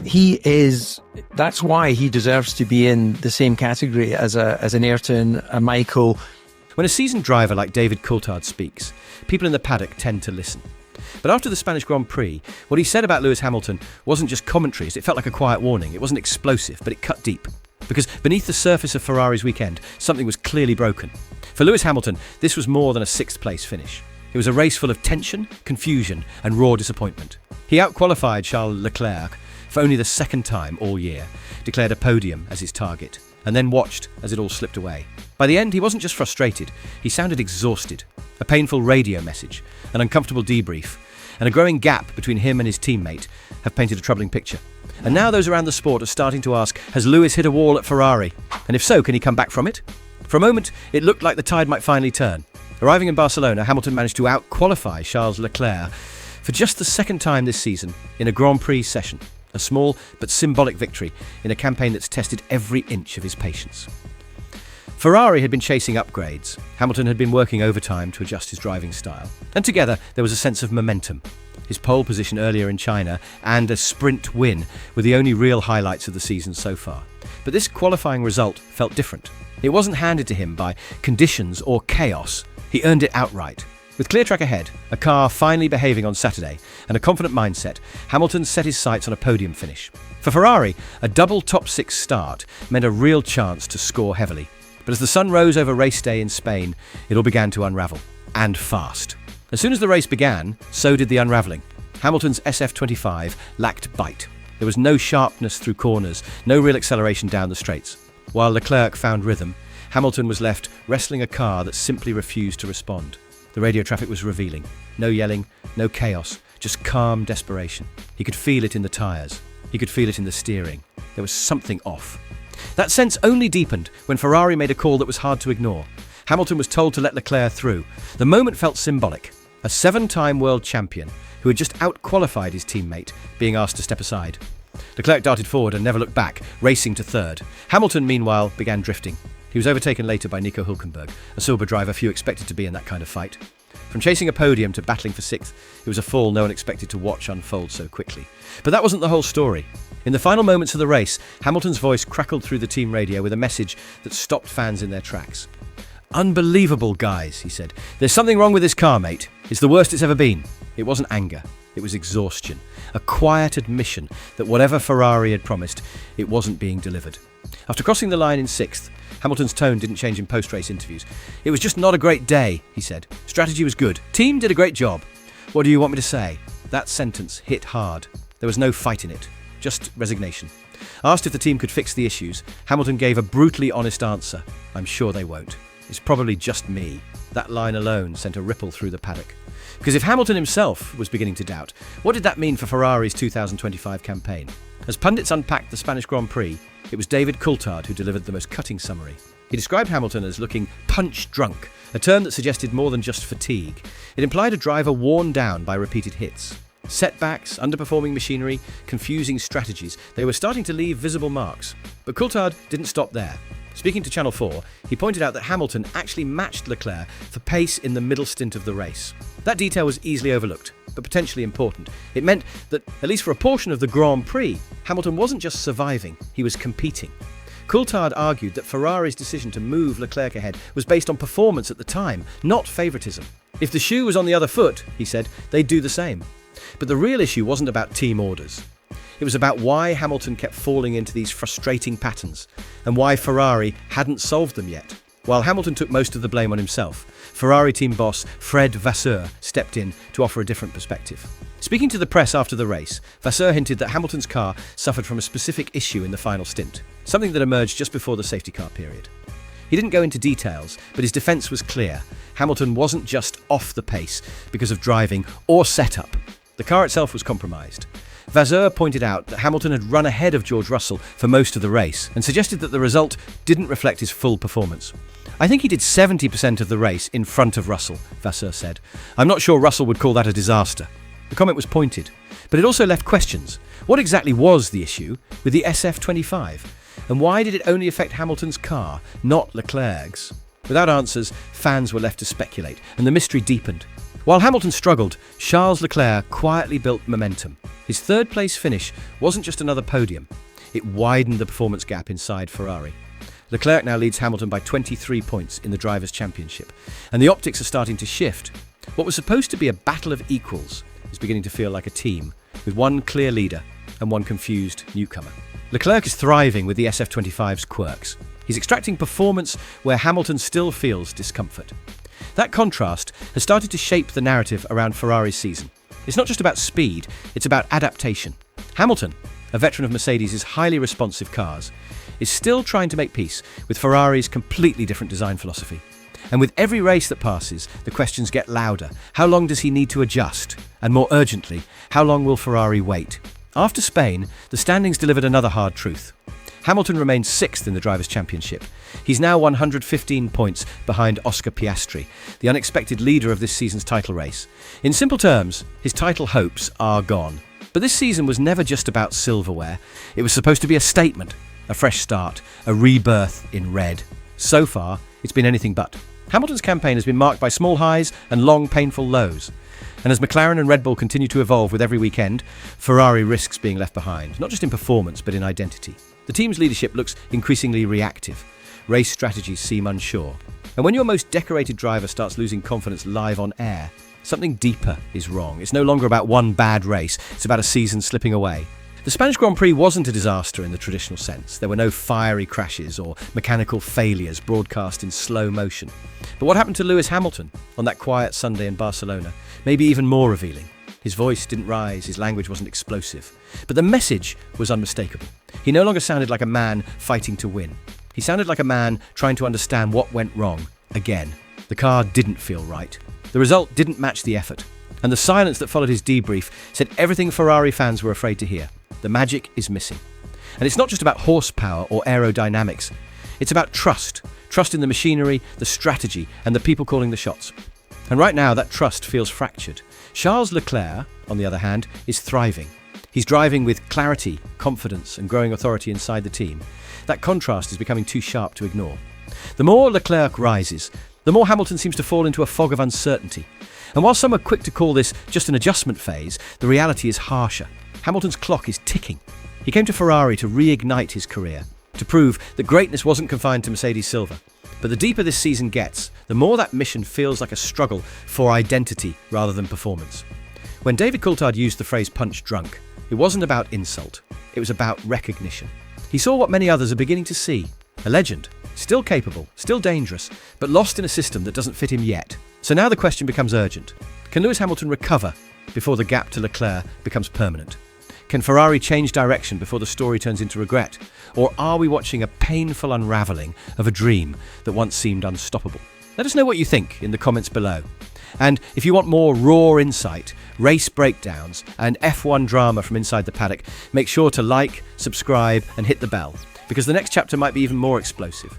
That's why he deserves to be in the same category as an Ayrton, a Michael. When a seasoned driver like David Coulthard speaks, people in the paddock tend to listen. But after the Spanish Grand Prix, what he said about Lewis Hamilton wasn't just commentaries. It felt like a quiet warning. It wasn't explosive, but it cut deep. Because beneath the surface of Ferrari's weekend, something was clearly broken. For Lewis Hamilton, this was more than a sixth-place finish. It was a race full of tension, confusion, and raw disappointment. He outqualified Charles Leclerc for only the second time all year, declared a podium as his target, and then watched as it all slipped away. By the end, he wasn't just frustrated, he sounded exhausted. A painful radio message, an uncomfortable debrief, and a growing gap between him and his teammate have painted a troubling picture. And now those around the sport are starting to ask, has Lewis hit a wall at Ferrari? And if so, can he come back from it? For a moment, it looked like the tide might finally turn. Arriving in Barcelona, Hamilton managed to outqualify Charles Leclerc for just the second time this season in a Grand Prix session. A small but symbolic victory in a campaign that's tested every inch of his patience. Ferrari had been chasing upgrades. Hamilton had been working overtime to adjust his driving style. And together, there was a sense of momentum. His pole position earlier in China and a sprint win were the only real highlights of the season so far. But this qualifying result felt different. It wasn't handed to him by conditions or chaos. He earned it outright. With clear track ahead, a car finally behaving on Saturday, and a confident mindset, Hamilton set his sights on a podium finish. For Ferrari, a double top six start meant a real chance to score heavily. But as the sun rose over race day in Spain, it all began to unravel. And fast. As soon as the race began, so did the unravelling. Hamilton's SF25 lacked bite. There was no sharpness through corners, no real acceleration down the straights. While Leclerc found rhythm, Hamilton was left wrestling a car that simply refused to respond. The radio traffic was revealing. No yelling, no chaos, just calm desperation. He could feel it in the tyres. He could feel it in the steering. There was something off. That sense only deepened when Ferrari made a call that was hard to ignore. Hamilton was told to let Leclerc through. The moment felt symbolic. A 7-time world champion who had just outqualified his teammate being asked to step aside. Leclerc darted forward and never looked back, racing to third. Hamilton, meanwhile, began drifting. He was overtaken later by Nico Hülkenberg, a silver driver few expected to be in that kind of fight. From chasing a podium to battling for sixth, it was a fall no one expected to watch unfold so quickly. But that wasn't the whole story. In the final moments of the race, Hamilton's voice crackled through the team radio with a message that stopped fans in their tracks. "Unbelievable, guys," he said. "There's something wrong with this car, mate. It's the worst it's ever been." It wasn't anger. It was exhaustion. A quiet admission that whatever Ferrari had promised, it wasn't being delivered. After crossing the line in sixth, Hamilton's tone didn't change in post-race interviews. "It was just not a great day," he said. "Strategy was good. Team did a great job. What do you want me to say?" That sentence hit hard. There was no fight in it, just resignation. Asked if the team could fix the issues, Hamilton gave a brutally honest answer. "I'm sure they won't. It's probably just me." That line alone sent a ripple through the paddock. Because if Hamilton himself was beginning to doubt, what did that mean for Ferrari's 2025 campaign? As pundits unpacked the Spanish Grand Prix, it was David Coulthard who delivered the most cutting summary. He described Hamilton as looking punch-drunk, a term that suggested more than just fatigue. It implied a driver worn down by repeated hits. Setbacks, underperforming machinery, confusing strategies, they were starting to leave visible marks. But Coulthard didn't stop there. Speaking to Channel 4, he pointed out that Hamilton actually matched Leclerc for pace in the middle stint of the race. That detail was easily overlooked, but potentially important. It meant that, at least for a portion of the Grand Prix, Hamilton wasn't just surviving, he was competing. Coulthard argued that Ferrari's decision to move Leclerc ahead was based on performance at the time, not favouritism. If the shoe was on the other foot, he said, they'd do the same. But the real issue wasn't about team orders. It was about why Hamilton kept falling into these frustrating patterns, and why Ferrari hadn't solved them yet. While Hamilton took most of the blame on himself, Ferrari team boss Fred Vasseur stepped in to offer a different perspective. Speaking to the press after the race, Vasseur hinted that Hamilton's car suffered from a specific issue in the final stint, something that emerged just before the safety car period. He didn't go into details, but his defence was clear. Hamilton wasn't just off the pace because of driving or setup. The car itself was compromised. Vasseur pointed out that Hamilton had run ahead of George Russell for most of the race and suggested that the result didn't reflect his full performance. "I think he did 70% of the race in front of Russell," Vasseur said. "I'm not sure Russell would call that a disaster." The comment was pointed, but it also left questions. What exactly was the issue with the SF25? And why did it only affect Hamilton's car, not Leclerc's? Without answers, fans were left to speculate, and the mystery deepened. While Hamilton struggled, Charles Leclerc quietly built momentum. His third-place finish wasn't just another podium. It widened the performance gap inside Ferrari. Leclerc now leads Hamilton by 23 points in the Drivers' Championship, and the optics are starting to shift. What was supposed to be a battle of equals is beginning to feel like a team, with one clear leader and one confused newcomer. Leclerc is thriving with the SF25's quirks. He's extracting performance where Hamilton still feels discomfort. That contrast has started to shape the narrative around Ferrari's season. It's not just about speed, it's about adaptation. Hamilton, a veteran of Mercedes' highly responsive cars, is still trying to make peace with Ferrari's completely different design philosophy. And with every race that passes, the questions get louder. How long does he need to adjust? And more urgently, how long will Ferrari wait? After Spain, the standings delivered another hard truth. Hamilton remains 6th in the Drivers' Championship. He's now 115 points behind Oscar Piastri, the unexpected leader of this season's title race. In simple terms, his title hopes are gone. But this season was never just about silverware. It was supposed to be a statement, a fresh start, a rebirth in red. So far, it's been anything but. Hamilton's campaign has been marked by small highs and long, painful lows. And as McLaren and Red Bull continue to evolve with every weekend, Ferrari risks being left behind, not just in performance, but in identity. The team's leadership looks increasingly reactive. Race strategies seem unsure. And when your most decorated driver starts losing confidence live on air, something deeper is wrong. It's no longer about one bad race, it's about a season slipping away. The Spanish Grand Prix wasn't a disaster in the traditional sense. There were no fiery crashes or mechanical failures broadcast in slow motion. But what happened to Lewis Hamilton on that quiet Sunday in Barcelona may be even more revealing. His voice didn't rise, his language wasn't explosive. But the message was unmistakable. He no longer sounded like a man fighting to win. He sounded like a man trying to understand what went wrong again. The car didn't feel right. The result didn't match the effort. And the silence that followed his debrief said everything Ferrari fans were afraid to hear. The magic is missing. And it's not just about horsepower or aerodynamics. It's about trust. Trust in the machinery, the strategy, and the people calling the shots. And right now, that trust feels fractured. Charles Leclerc, on the other hand, is thriving. He's driving with clarity, confidence, and growing authority inside the team. That contrast is becoming too sharp to ignore. The more Leclerc rises, the more Hamilton seems to fall into a fog of uncertainty. And while some are quick to call this just an adjustment phase, the reality is harsher. Hamilton's clock is ticking. He came to Ferrari to reignite his career, to prove that greatness wasn't confined to Mercedes silver. But the deeper this season gets, the more that mission feels like a struggle for identity rather than performance. When David Coulthard used the phrase punch drunk, it wasn't about insult, it was about recognition. He saw what many others are beginning to see. A legend, still capable, still dangerous, but lost in a system that doesn't fit him yet. So now the question becomes urgent. Can Lewis Hamilton recover before the gap to Leclerc becomes permanent? Can Ferrari change direction before the story turns into regret? Or are we watching a painful unravelling of a dream that once seemed unstoppable? Let us know what you think in the comments below. And if you want more raw insight, race breakdowns, and F1 drama from inside the paddock, make sure to like, subscribe, and hit the bell, because the next chapter might be even more explosive.